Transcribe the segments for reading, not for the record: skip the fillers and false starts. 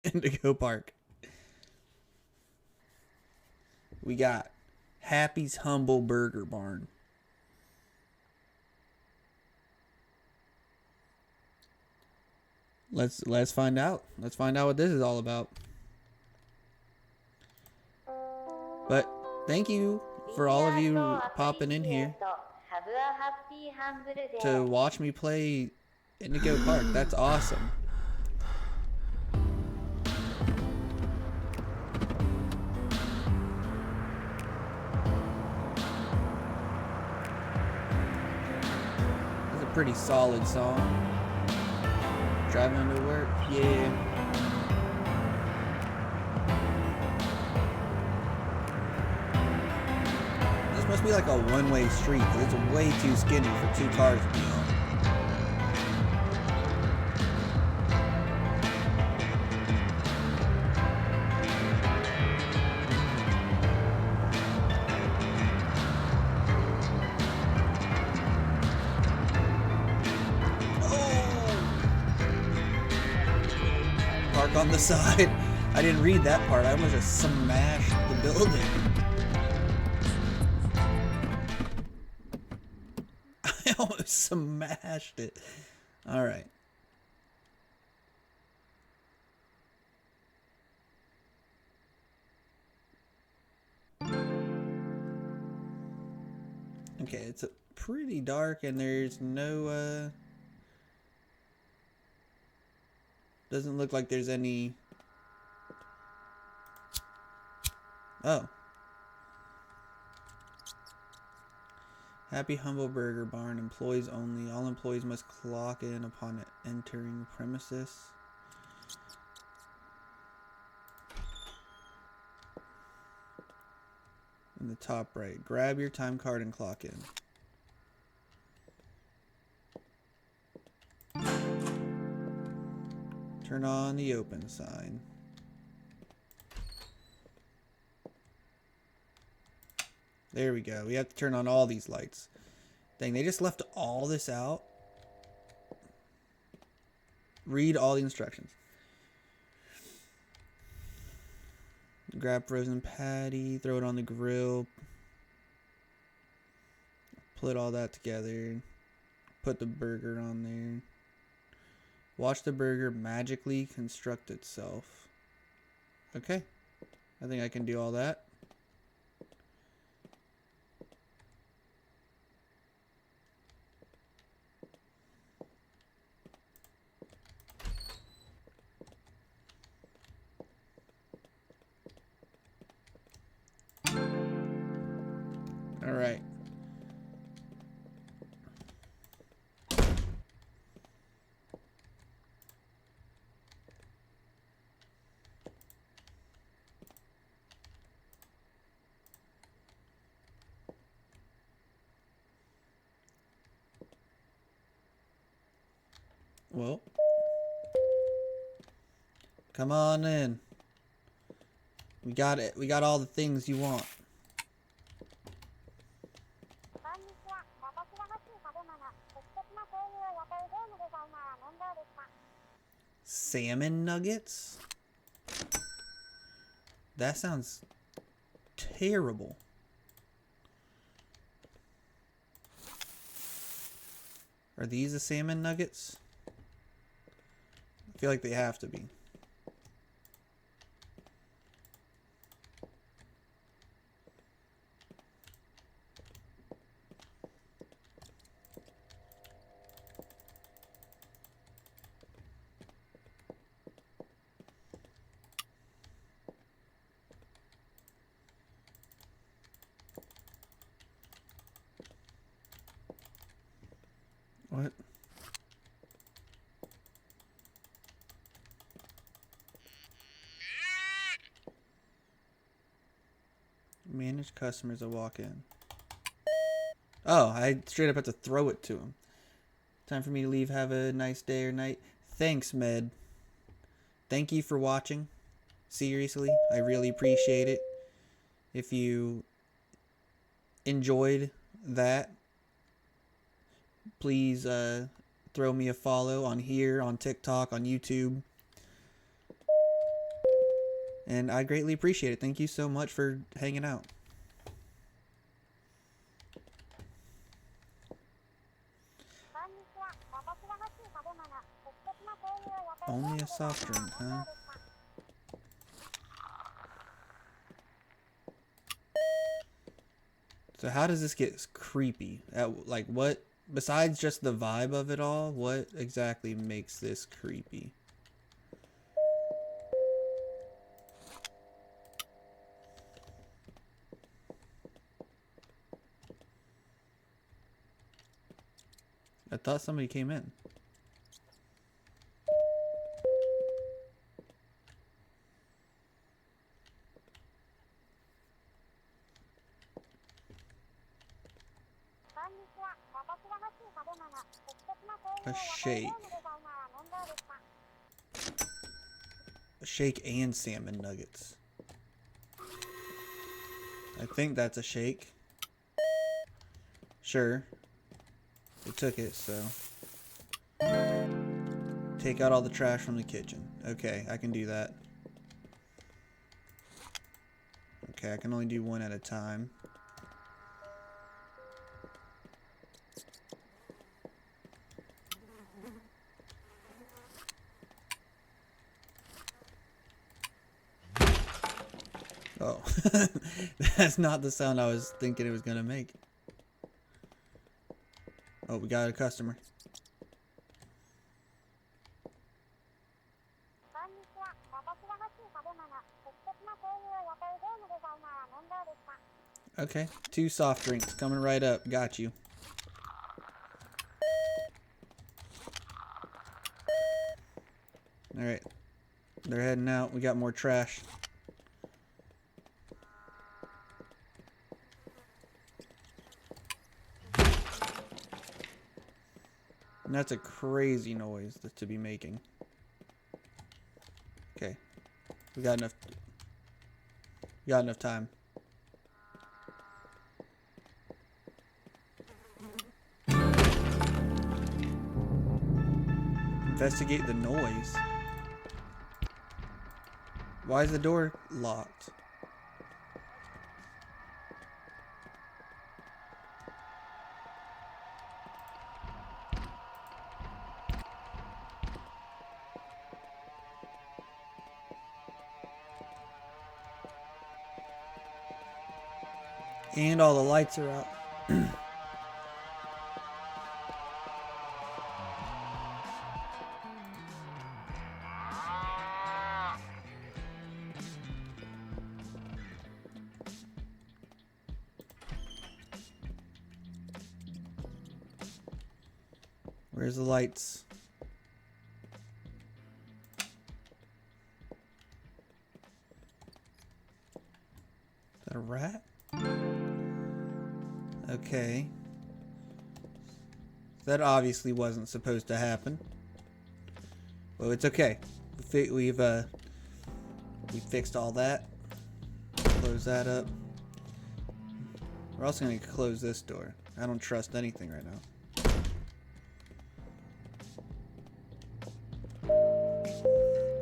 Indigo Park. We got Happy's Humble Burger Barn. Let's find out. Let's find out what this is all about. But thank you for all of you popping in here to watch me play Indigo Park. That's awesome. It's a pretty solid song. Driving to work, yeah. This must be like a one-way street, because it's way too skinny for two cars to be on. Park on the side. I didn't read that part. I almost just smashed the building. I almost smashed it. Alright. Okay, it's pretty dark and there's no, doesn't look like there's any... Oh. Happy Humble Burger Barn. Employees only. All employees must clock in upon entering premises. In the top right. Grab your time card and clock in. Turn on the open sign. There we go. We have to turn on all these lights. Dang, they just left all this out. Read all the instructions. Grab frozen patty, throw it on the grill. Put all that together. Put the burger on there. Watch the burger magically construct itself. Okay. I think I can do all that. All right. Well, come on in. We got it. We got all the things you want. Salmon nuggets? That sounds terrible. Are these the salmon nuggets? I feel like they have to be. What? Manage customers that walk in. Oh, I straight up have to throw it to him. Time for me to leave. Have a nice day or night. Thanks, Med. Thank you for watching. Seriously, I really appreciate it. If you enjoyed that, please throw me a follow on here, on TikTok, on YouTube. And I greatly appreciate it. Thank you so much for hanging out. Only a soft drink, huh? So how does this get creepy? Like what, besides just the vibe of it all, what exactly makes this creepy? I thought somebody came in. A shake. A shake and salmon nuggets. I think that's a shake. Sure. They took it, so. Take out all the trash from the kitchen. Okay, I can do that. Okay, I can only do one at a time. Oh, that's not the sound I was thinking it was gonna make. Oh, we got a customer. Okay, 2 soft drinks coming right up. Got you. Alright, they're heading out. We got more trash. And that's a crazy noise to be making. Okay. We got enough time. Investigate the noise. Why is the door locked? And all the lights are out. Where's the lights? Is that a rat? Okay. That obviously wasn't supposed to happen. Well, it's okay. We fixed all that. Close that up. We're also going to close this door. I don't trust anything right now.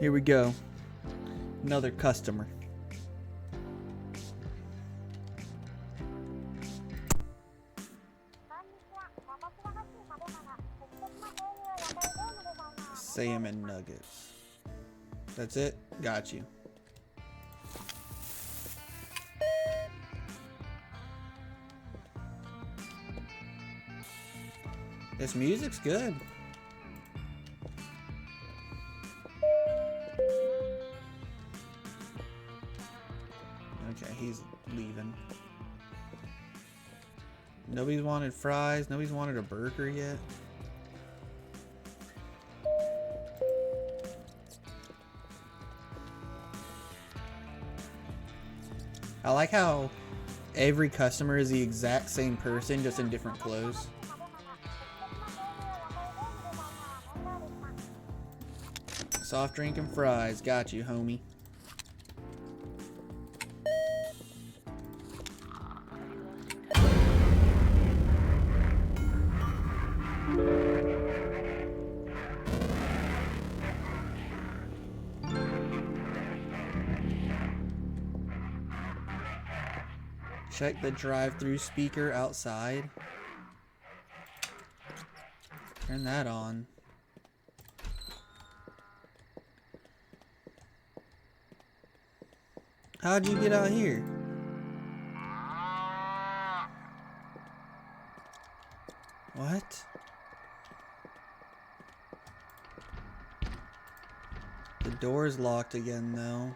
Here we go. Another customer. Salmon nuggets. That's it? Got you. This music's good. Okay, he's leaving. Nobody's wanted fries. Nobody's wanted a burger yet. I like how every customer is the exact same person, just in different clothes. Soft drink and fries. Got you, homie. Check the drive-through speaker outside. Turn that on. How'd you get out here? What? The door's locked again, though.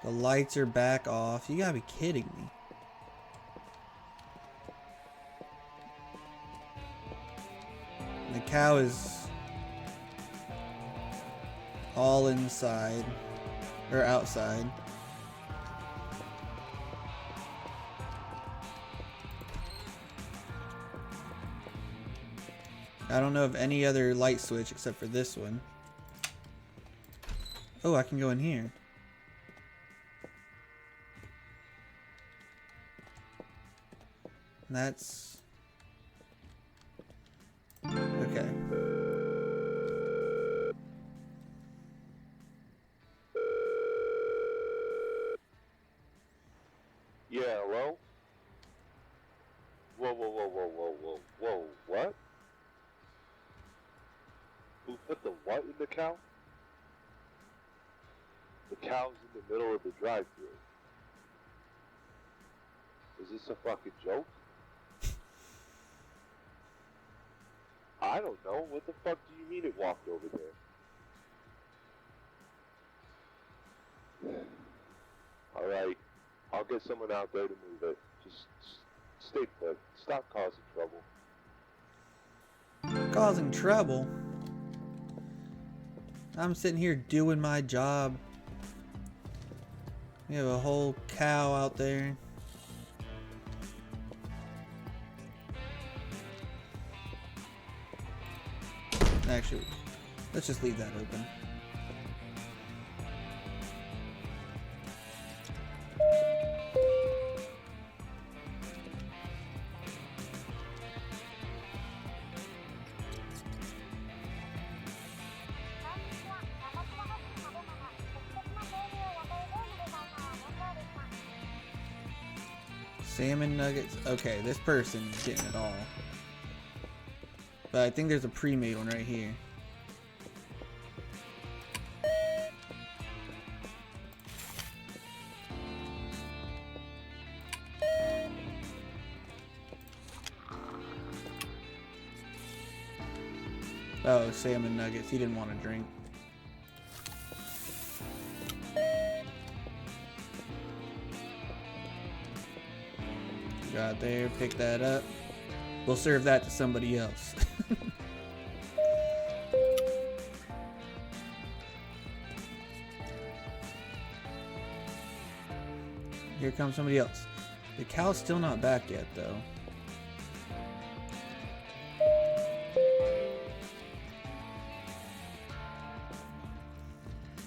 The lights are back off. You gotta be kidding me. The cow is all inside. Or outside. I don't know of any other light switch except for this one. Oh, I can go in here. That's... okay. Yeah, hello? Whoa, what? Who put the what in the cow? The cow's in the middle of the drive-thru. Is this a fucking joke? I don't know. What the fuck do you mean it walked over there? Alright. I'll get someone out there to move it. Just stay put. Stop causing trouble. Causing trouble? I'm sitting here doing my job. We have a whole cow out there. Actually, let's just leave that open. Salmon nuggets. Okay, this person's getting it all. But I think there's a pre-made one right here. Oh, salmon nuggets. He didn't want to drink. Got there, pick that up. We'll serve that to somebody else. Here comes somebody else. The cow's still not back yet, though.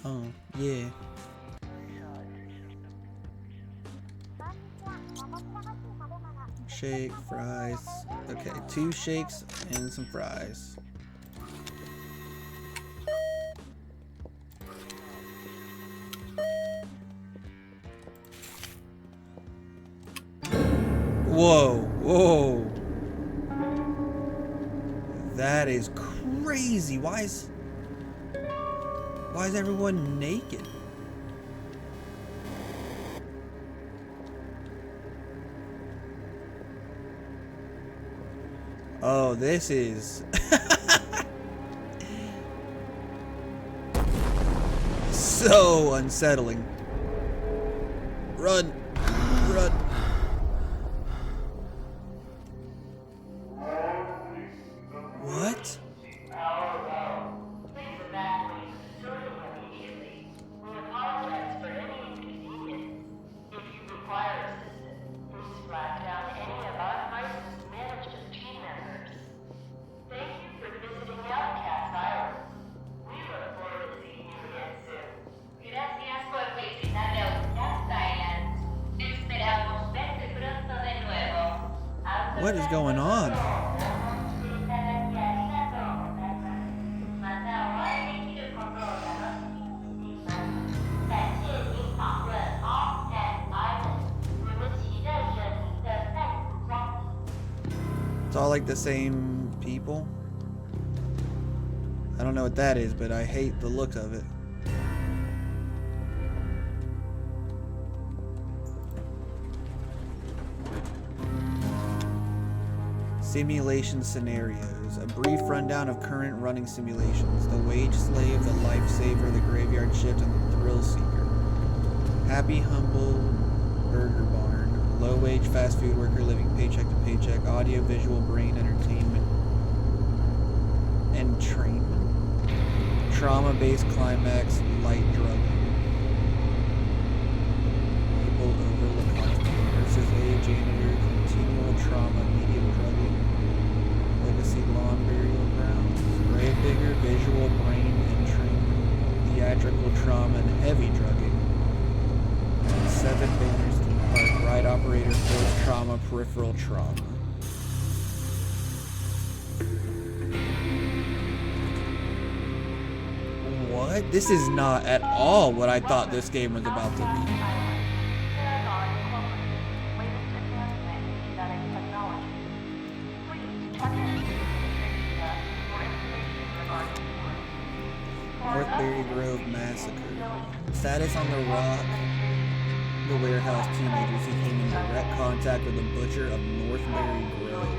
Oh, yeah. Shake, fries. Okay, 2 shakes and some fries. Whoa, whoa. That is crazy. Why is everyone naked? Oh, this is so unsettling. Run. Run. What? What is going on? all like the same people. I don't know what that is, but I hate the look of it. Simulation scenarios. A brief rundown of current running simulations. The Wage Slave, The Lifesaver, The Graveyard Shift, and The Thrill Seeker. Happy Humble Burger Barn. Low wage fast food worker living paycheck to paycheck. Audio visual brain entertainment. Entrainment. Trauma-based climax, light drugging. People overlook hospital versus a janitor, continual trauma, medium drugging. Legacy lawn burial grounds. Gravedigger, visual brain entrainment. Theatrical trauma and heavy drugging. And 7 banners theme park, ride operator, force trauma, peripheral trauma. What? This is not at all what I thought this game was about to be. Northbury Grove Massacre. Status on the Rock. The warehouse teenagers who came in direct contact with the butcher of Northbury Grove.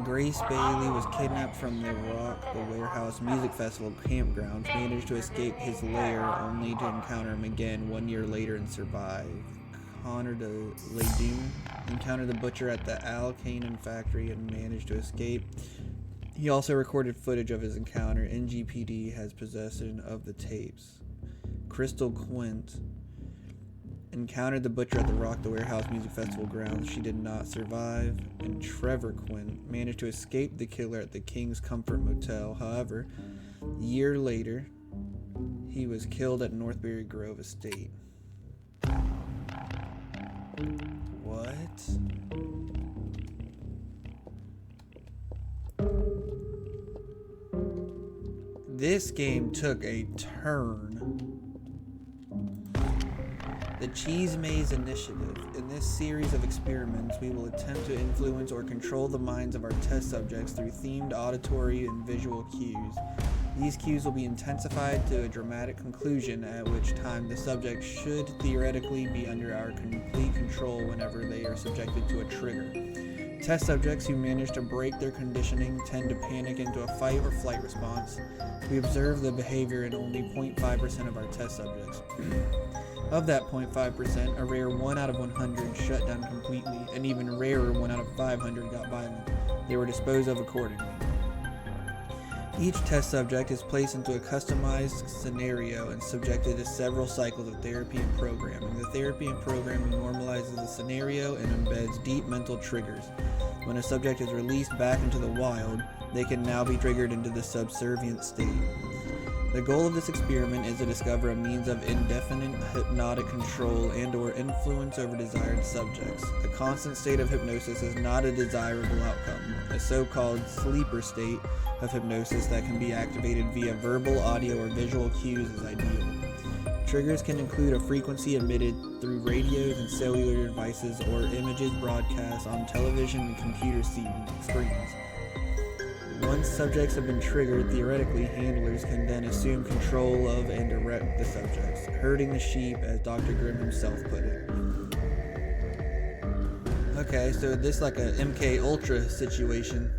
Grace Bailey was kidnapped from the Rock, the warehouse music festival campgrounds, managed to escape his lair only to encounter him again 1 year later and survive. Connor de Ledoux encountered the butcher at the Al Kanan factory and managed to escape. He also recorded footage of his encounter. NGPD has possession of the tapes. Crystal Quint encountered the butcher at the Rock the Warehouse Music Festival grounds. She did not survive. And Trevor Quint managed to escape the killer at the King's Comfort Motel. However, a year later, he was killed at Northbury Grove Estate. What? This game took a turn. The Cheese Maze Initiative. In this series of experiments, we will attempt to influence or control the minds of our test subjects through themed auditory and visual cues. These cues will be intensified to a dramatic conclusion, at which time the subject should theoretically be under our complete control whenever they are subjected to a trigger. Test subjects who manage to break their conditioning tend to panic into a fight or flight response. We observe the behavior in only 0.5% of our test subjects. Of that 0.5%, a rare 1 out of 100 shut down completely, and even rarer 1 out of 500 got violent. They were disposed of accordingly. Each test subject is placed into a customized scenario and subjected to several cycles of therapy and programming. The therapy and programming normalizes the scenario and embeds deep mental triggers. When a subject is released back into the wild, they can now be triggered into the subservient state. The goal of this experiment is to discover a means of indefinite hypnotic control and/or influence over desired subjects. A constant state of hypnosis is not a desirable outcome. A so-called sleeper state of hypnosis that can be activated via verbal, audio, or visual cues is ideal. Triggers can include a frequency emitted through radios and cellular devices or images broadcast on television and computer screens. Once subjects have been triggered, theoretically, handlers can then assume control of and direct the subjects, herding the sheep, as Dr. Grimm himself put it. Okay, so this is like a MK Ultra situation.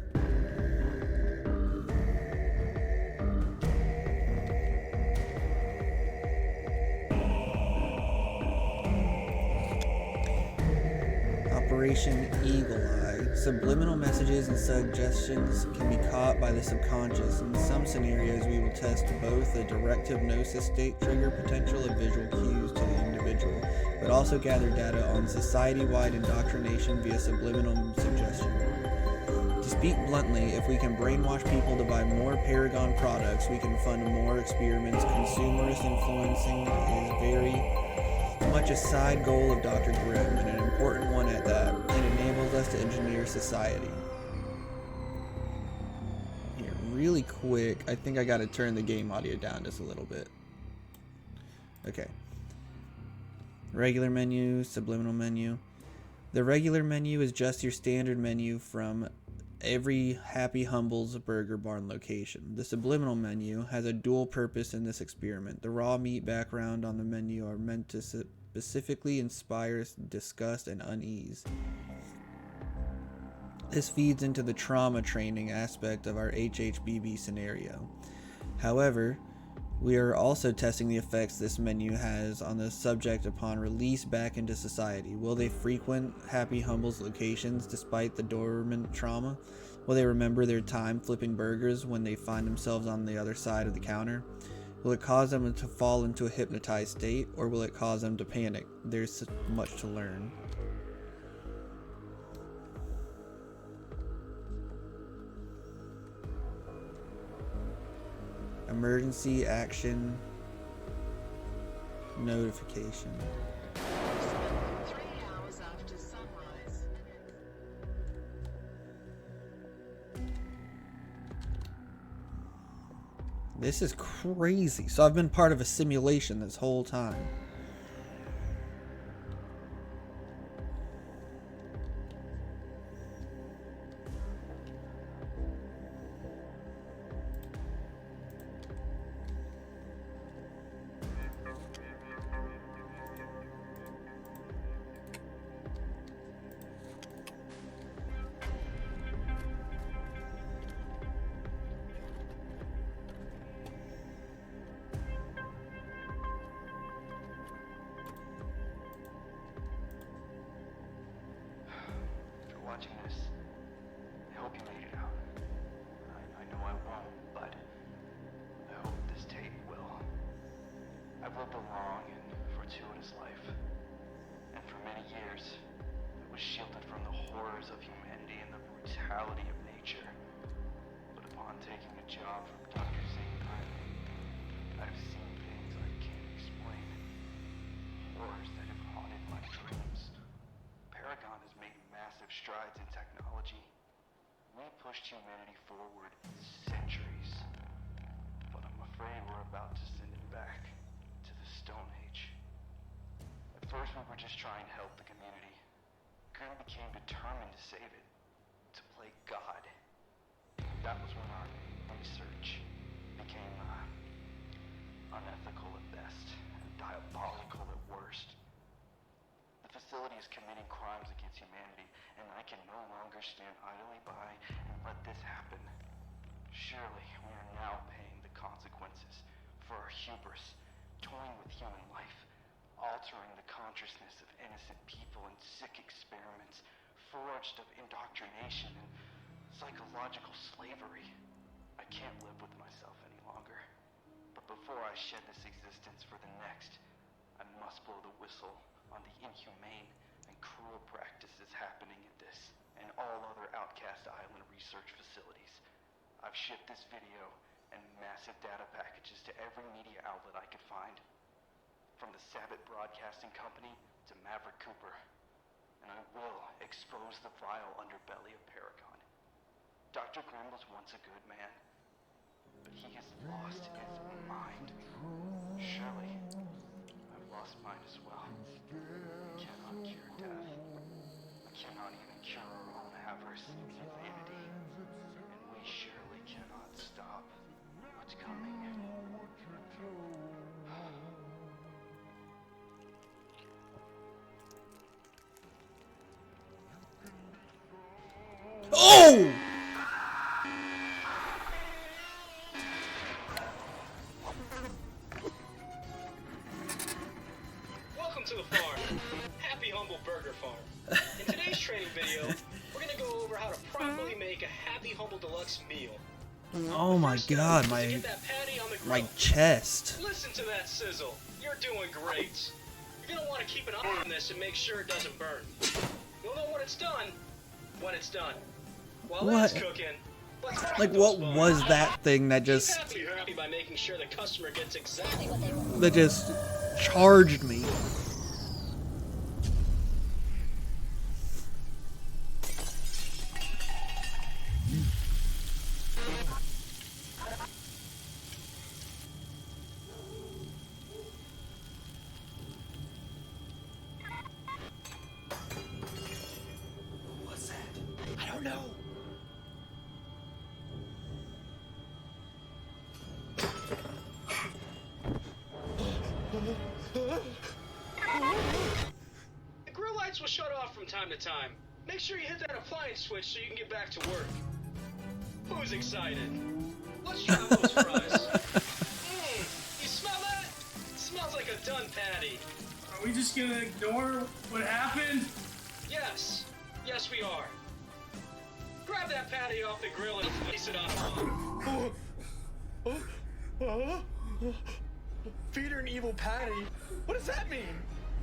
Operation Eagle Eye. Subliminal messages and suggestions can be caught by the subconscious. In some scenarios, we will test both the direct hypnosis state trigger potential of visual cues to the individual, but also gather data on society-wide indoctrination via subliminal suggestion. To speak bluntly, if we can brainwash people to buy more Paragon products, we can fund more experiments. Consumerist influencing is very much a side goal of Dr. Grimm, and an important one at that. It enables us to engineer society. Here, really quick, I think I gotta turn the game audio down just a little bit. Okay. Regular menu, subliminal menu. The regular menu is just your standard menu from every Happy Humble's Burger Barn location. The subliminal menu has a dual purpose in this experiment. The raw meat background on the menu are meant to specifically inspire disgust and unease. This feeds into the trauma training aspect of our HHBB scenario. However, we are also testing the effects this menu has on the subject upon release back into society. Will they frequent Happy Humble's locations despite the dormant trauma? Will they remember their time flipping burgers when they find themselves on the other side of the counter? Will it cause them to fall into a hypnotized state, or will it cause them to panic? There's much to learn. Emergency action notification. 3 hours after sunrise. This is crazy. So I've been part of a simulation this whole time. Watching this, I hope you made it out. I know I won't, but I hope this tape will. I've lived a long and fortuitous life, and for many years, I was shielded from the horrors of humanity and the brutality of nature. But upon taking a job from Dr. Zane, I've seen things I can't explain. Horrors that have haunted my dreams. Paragon has made massive strides in technology. We pushed humanity forward centuries. But I'm afraid we're about to send it back to the Stone Age. At first we were just trying to help the community. Grim became determined to save it. To play God. That was when our research became unethical at best, and diabolical at worst. The facility is committing crimes against humanity, and I can no longer stand idly by and let this happen. Surely we are now paying the consequences for our hubris, toying with human life, altering the consciousness of innocent people in sick experiments, forged of indoctrination and psychological slavery. I can't live with myself any longer. But before I shed this existence for the next, I must blow the whistle on the inhumane and cruel practices happening at this and all other Outcast Island research facilities. I've shipped this video and massive data packages to every media outlet I could find, from the Sabbath Broadcasting Company to Maverick Cooper, and I will expose the vile underbelly of Paragon. Dr. Grimm was once a good man, but he has lost his mind. Surely, I've lost mine as well. We cannot cure death. We cannot even cure our own avarice and vanity. And we surely cannot stop what's coming. Oh! Welcome to the farm, Happy Humble Burger Farm. In today's training video, we're gonna go over how to properly make a Happy Humble Deluxe meal. Oh my First step god, is to my get that patty on the grill. my chest. Listen to that sizzle. You're doing great. You're gonna want to keep an eye on this and make sure it doesn't burn. You'll know when it's done. When it's done. While What? that's cooking, let's crack Like, those what bones. was that thing that Keep just happy by making sure the customer gets exactly what they want. that just charged me? no! The grill lights will shut off from time to time. Make sure you hit that appliance switch so you can get back to work. Who's excited? Let's try those fries. You smell that? It smells like a done patty. Are we just gonna ignore what happened? Yes. Yes, we are. Grab that patty off the grill and place it on. Feed her an evil patty? What does that mean?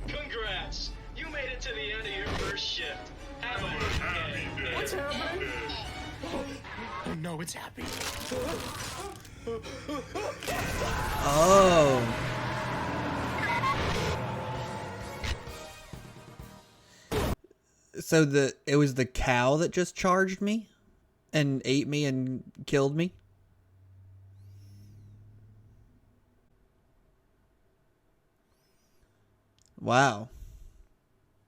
Congrats. You made it to the end of your first shift. Have a happy day. What's happening? Oh no, it's happy. Oh. So it was the cow that just charged me and ate me and killed me? Wow.